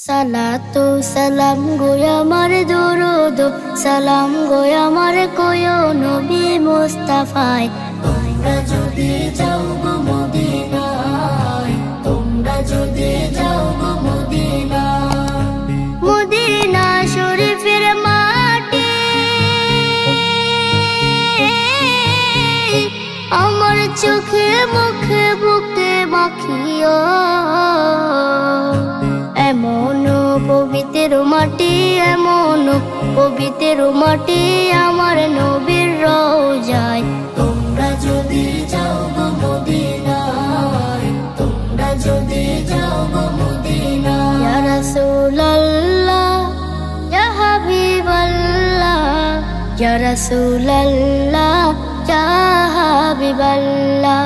সালাতু সালাম গো আমার দরুদ সালাম গো আমার কোয় নবী মুস্তাফায়। তোমরা যদি যাও গো মদিনায়, তোমরা যদি যাও গো মদিনায়, মদিনা শরীফের মাটি আমার চোখে মুখে বুকে মাখিও। এমন পবিত্র মাটি, এমন পবিত্র মাটি আমার নবীর রওজায়। তোমরা যদি যাও গো মদিনায়, তোমরা যদি যাও গো মদিনায়। ইয়া রাসূলুল্লাহ ইয়া হাবিবাল্লাহ, ইয়া রাসূলুল্লাহ ইয়া হাবিবাল্লাহ।